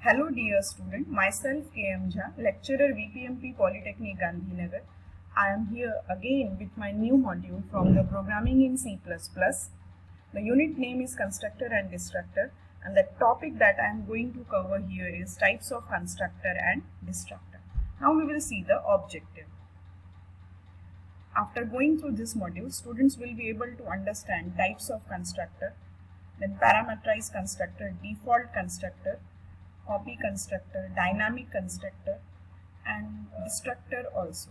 Hello dear student, myself KM Jha, lecturer VPMP Polytechnic Gandhinagar. I am here again with my new module from the programming in C++. The unit name is constructor and destructor, and the topic that I am going to cover here is types of constructor and destructor. Now we will see the objective. After going through this module, students will be able to understand types of constructor, then parameterized constructor, default constructor, copy constructor, dynamic constructor, and destructor also.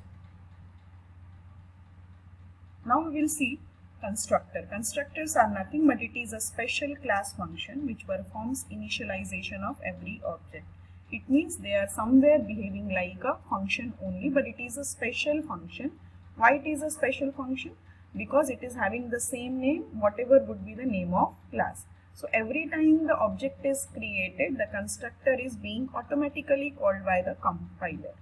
Now we will see constructor. Constructors are nothing but it is a special class function which performs initialization of every object. It means they are somewhere behaving like a function only, but it is a special function. Why it is a special function? Because it is having the same name, whatever would be the name of class. So every time the object is created, the constructor is being automatically called by the compiler.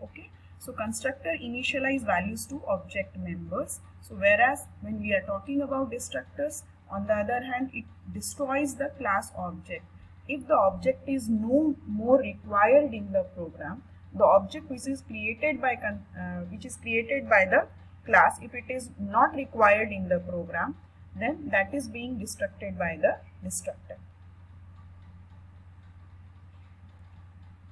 Okay. So constructor initialize values to object members. So whereas when we are talking about destructors, on the other hand, it destroys the class object. If the object is no more required in the program, the object which is created by the class, if it is not required in the program, then that is being destructed by the destructor.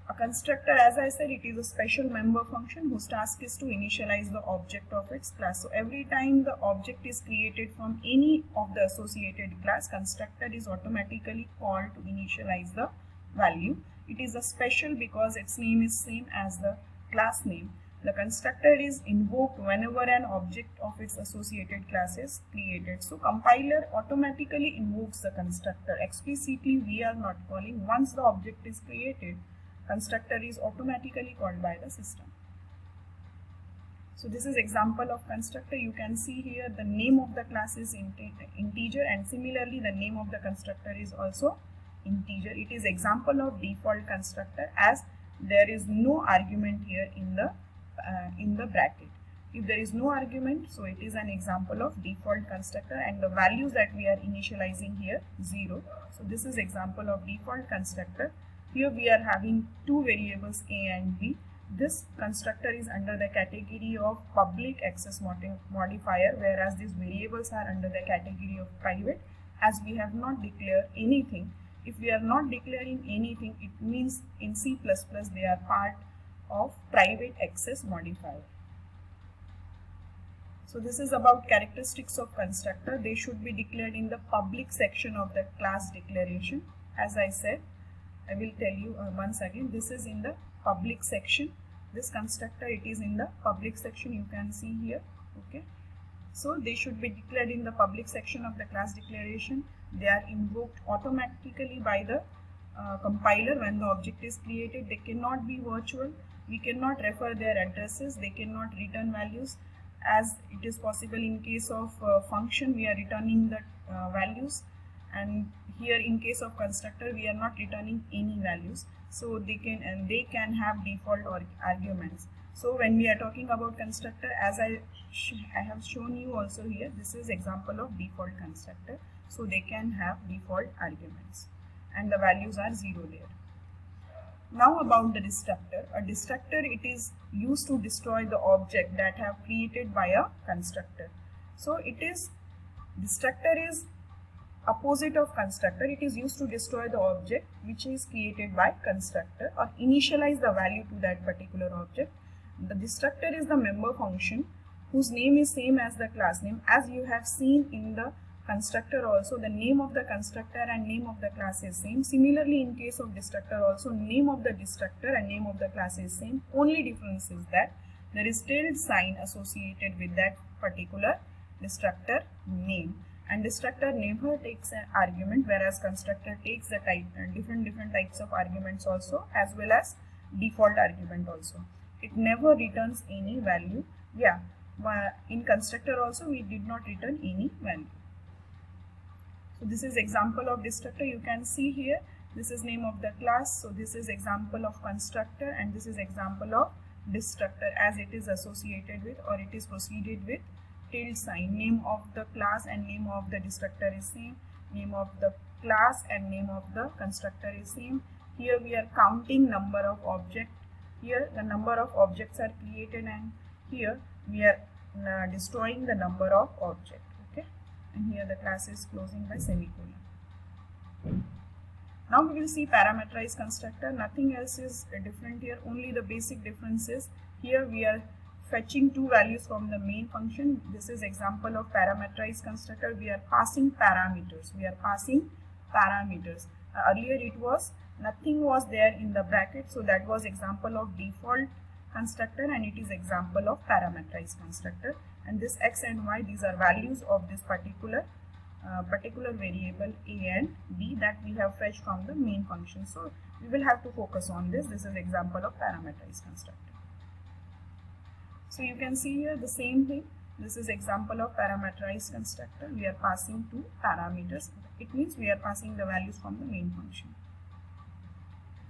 A constructor, as I said, it is a special member function whose task is to initialize the object of its class. So every time the object is created from any of the associated class, constructor is automatically called to initialize the value. It is a special because its name is same as the class name. The constructor is invoked whenever an object of its associated class is created. So compiler automatically invokes the constructor. Explicitly we are not calling. Once the object is created, constructor is automatically called by the system. So this is example of constructor. You can see here the name of the class is integer, and similarly the name of the constructor is also integer. It is example of default constructor as there is no argument here in the bracket. If there is no argument, so it is an example of default constructor, and the values that we are initializing here 0. So this is example of default constructor. Here we are having two variables a and b. This constructor is under the category of public access modifier, whereas these variables are under the category of private, as we have not declared anything. If we are not declaring anything, it means in C++ they are part of private access modifier. So this is about characteristics of constructor. They should be declared in the public section of the class declaration. As I said, I will tell you once again, this is in the public section. This constructor, it is in the public section, you can see here. Okay. So they should be declared in the public section of the class declaration. They are invoked automatically by the compiler when the object is created. They cannot be virtual. We cannot refer their addresses. They cannot return values, as it is possible in case of function we are returning the values, and here in case of constructor we are not returning any values. So they can have default or arguments. So when we are talking about constructor, as I have shown you also here, this is example of default constructor. So they can have default arguments and the values are 0 there. Now about the destructor. A destructor, it is used to destroy the object that have created by a constructor. So destructor is opposite of constructor. It is used to destroy the object which is created by constructor or initialize the value to that particular object. The destructor is the member function whose name is same as the class name. As you have seen in the constructor also, the name of the constructor and name of the class is same. Similarly, in case of destructor also, name of the destructor and name of the class is same. Only difference is that there is tilde sign associated with that particular destructor name, and destructor never takes an argument, whereas constructor takes the different types of arguments also, as well as default argument also. It never returns any value. Yeah, in constructor also we did not return any value. So this is example of destructor. You can see here, this is name of the class. So this is example of constructor, and this is example of destructor, as it is associated with or it is preceded with tilde sign. Name of the class and name of the destructor is same. Name of the class and name of the constructor is same. Here we are counting number of objects. Here the number of objects are created, and here we are destroying the number of objects. Okay, and here the class is closing by semicolon. Now we will see parameterized constructor. Nothing else is different here, only the basic difference is here we are fetching two values from the main function. This is example of parameterized constructor. We are passing parameters. Earlier it was nothing was there in the bracket, so that was example of default constructor, and it is example of parameterized constructor. And this x and y, these are values of this particular variable a and b that we have fetched from the main function. So we will have to focus on this. This is example of parameterized constructor. So you can see here the same thing. This is example of parameterized constructor. We are passing two parameters. It means we are passing the values from the main function.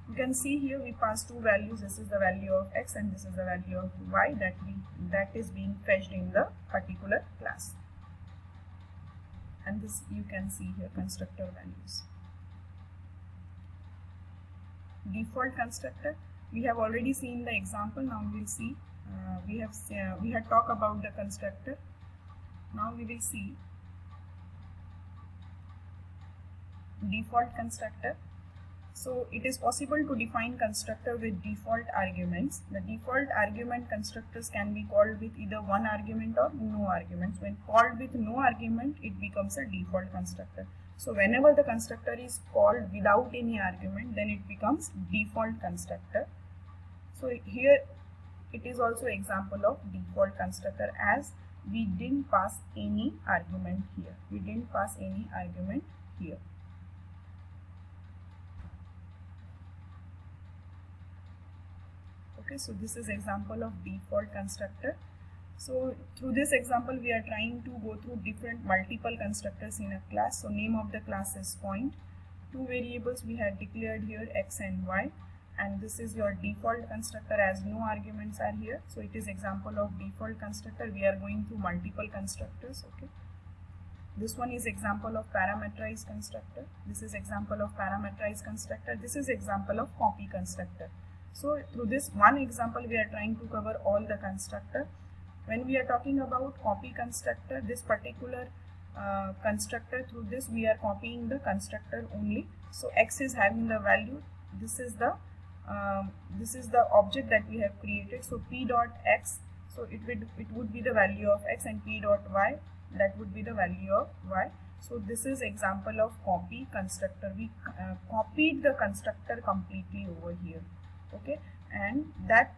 You can see here we pass two values. This is the value of x and this is the value of y that is being fetched in the particular class. And this you can see here constructor values. Default constructor, we have already seen the example. Now we will see we had talked about the constructor. Now we will see default constructor. So it is possible to define constructor with default arguments. The default argument constructors can be called with either one argument or no arguments. When called with no argument, it becomes a default constructor. So whenever the constructor is called without any argument, then it becomes default constructor. So here it is also example of default constructor, as we didn't pass any argument here. Okay, so this is example of default constructor. So through this example we are trying to go through multiple constructors in a class. So name of the class is point. Two variables we had declared here, x and y, and this is your default constructor as no arguments are here. So it is example of default constructor. We are going through multiple constructors. Okay, this one is example of parameterized constructor. This is example of parameterized constructor. This is example of copy constructor. So through this one example we are trying to cover all the constructor. When we are talking about copy constructor, this particular constructor, through this we are copying the constructor only. So x is having the value. This is the object that we have created. So p dot x, so it would be the value of x, and p dot y, that would be the value of y. So this is example of copy constructor. We copied the constructor completely over here. Okay, and that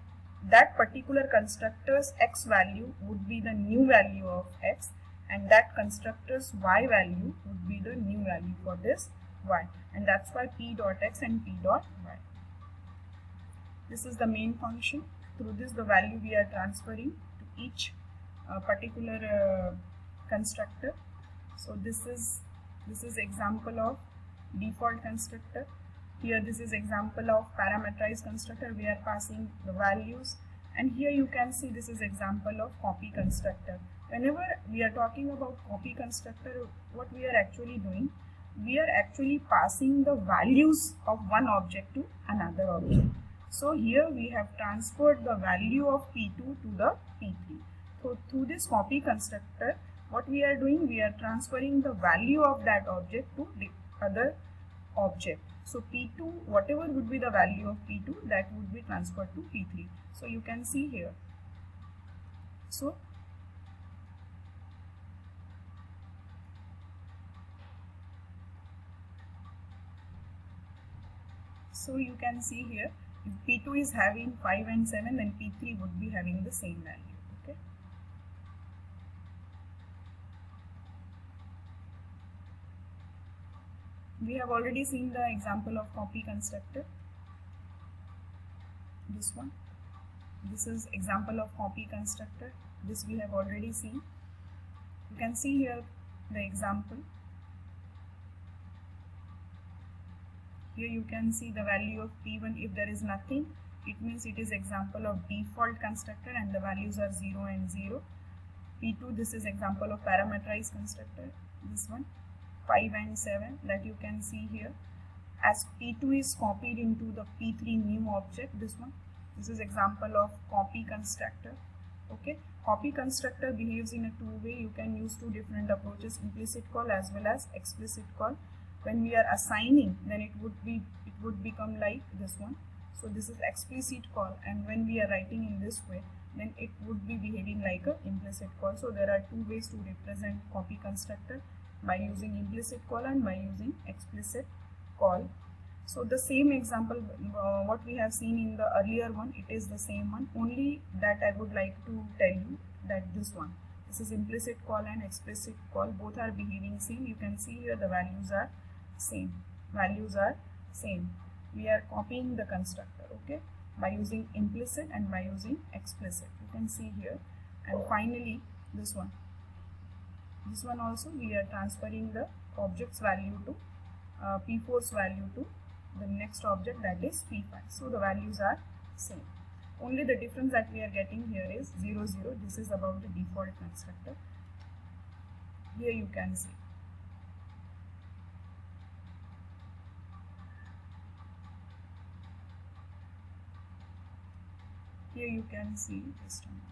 particular constructor's x value would be the new value of x, and that constructor's y value would be the new value for this y, and that's why p dot x and p dot y. This is the main function. Through this the value we are transferring to each particular constructor. So this is example of default constructor. Here this is example of parameterized constructor. We are passing the values, and here you can see this is example of copy constructor. Whenever we are talking about copy constructor, what we are actually doing, we are actually passing the values of one object to another object. So here we have transferred the value of P2 to the P3. So through this copy constructor, what we are doing, we are transferring the value of that object to the other object. So P2, whatever would be the value of P2, that would be transferred to P3. So you can see here. So you can see here, if P2 is having 5 and 7, then P3 would be having the same value. Okay. We have already seen the example of copy constructor. This one. This is example of copy constructor. This we have already seen. You can see here the example. Here you can see the value of P1. If there is nothing, it means it is example of default constructor and the values are 0 and 0. P2, this is example of parameterized constructor. This one, 5 and 7, that you can see here. as P2 is copied into the P3 new object, this one. This is example of copy constructor. Okay, copy constructor behaves in a two-way. You can use two different approaches, implicit call as well as explicit call. When we are assigning, then it would become like this one. So this is explicit call, and when we are writing in this way, then it would be behaving like a implicit call. So there are two ways to represent copy constructor, by using implicit call and by using explicit call. So the same example what we have seen in the earlier one, it is the same one, only that I would like to tell you that this is implicit call and explicit call, both are behaving same. You can see here the values are same. We are copying the constructor, okay, by using implicit and by using explicit. You can see here. And finally this one also we are transferring the object's value to P4's value to the next object, that is P5. So the values are same. Only the difference that we are getting here is 0, 0. This is about the default constructor. Here you can see. Here you can see, just a moment.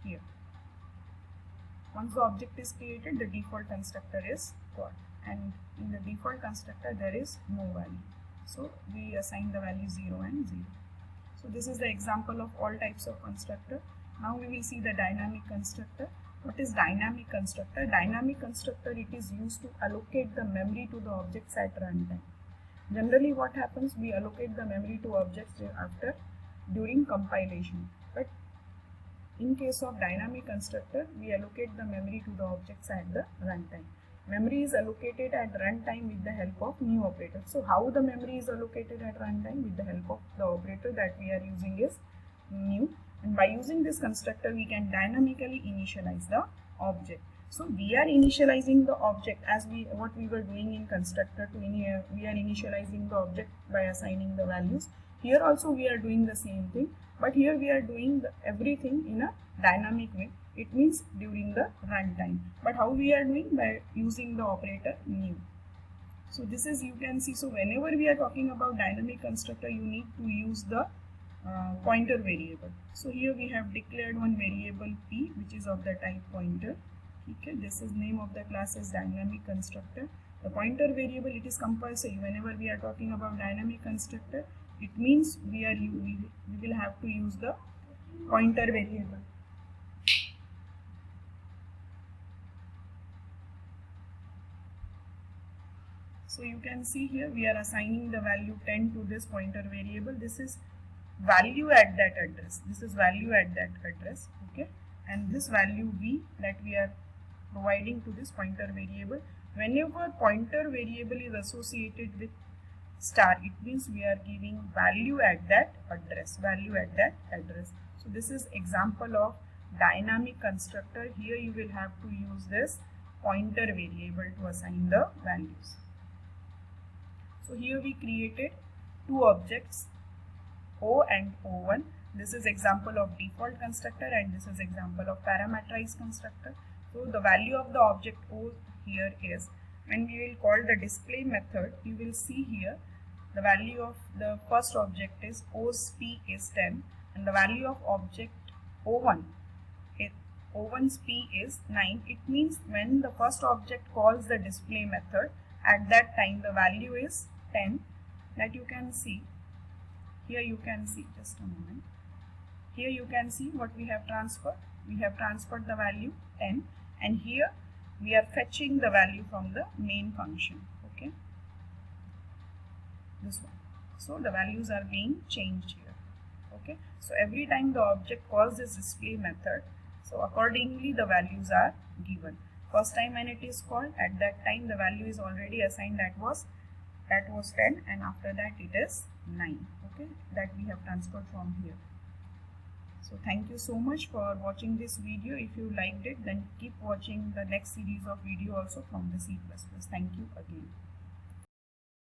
Here, once the object is created, the default constructor is called, and in the default constructor there is no value. So we assign the value 0 and 0. So this is the example of all types of constructor. Now we will see the dynamic constructor. What is dynamic constructor? Dynamic constructor, it is used to allocate the memory to the objects at runtime. Generally what happens, we allocate the memory to objects during compilation, but in case of dynamic constructor, we allocate the memory to the objects at the runtime. Memory is allocated at runtime with the help of new operator. So how the memory is allocated at runtime? With the help of the operator that we are using is new, and by using this constructor we can dynamically initialize the object. So we are initializing the object as what we were doing in constructor. We are initializing the object by assigning the values. Here also we are doing the same thing, but here we are doing everything in a dynamic way. It means during the runtime. But how we are doing? By using the operator new. So this is, you can see, so whenever we are talking about dynamic constructor, you need to use the pointer variable. So here we have declared one variable P, which is of the type pointer. Okay, this is name of the class is dynamic constructor. The pointer variable, it is compulsory whenever we are talking about dynamic constructor. It means we will have to use the pointer variable. So you can see here we are assigning the value 10 to this pointer variable. This is value at that address. Okay, and this value V that we are providing to this pointer variable. Whenever pointer variable is associated with star, it means we are giving value at that address. So this is example of dynamic constructor. Here you will have to use this pointer variable to assign the values. So here we created two objects, O and O1. This is example of default constructor and this is example of parameterized constructor. So the value of the object O here is, when we will call the display method, you will see here the value of the first object is O's P is 10 and the value of object O1's P is 9. It means when the first object calls the display method, at that time the value is 10, that you can see. Here you can see, just a moment. Here you can see what we have transferred. We have transferred the value 10 and here we are fetching the value from the main function. Okay, this one. So the values are being changed here. Okay, so every time the object calls this display method, so accordingly the values are given. First time when it is called, at that time the value is already assigned, that was 10, and after that it is 9. Okay, that we have transferred from here. So thank you so much for watching this video. If you liked it, then keep watching the next series of video also from the C++. Thank you again.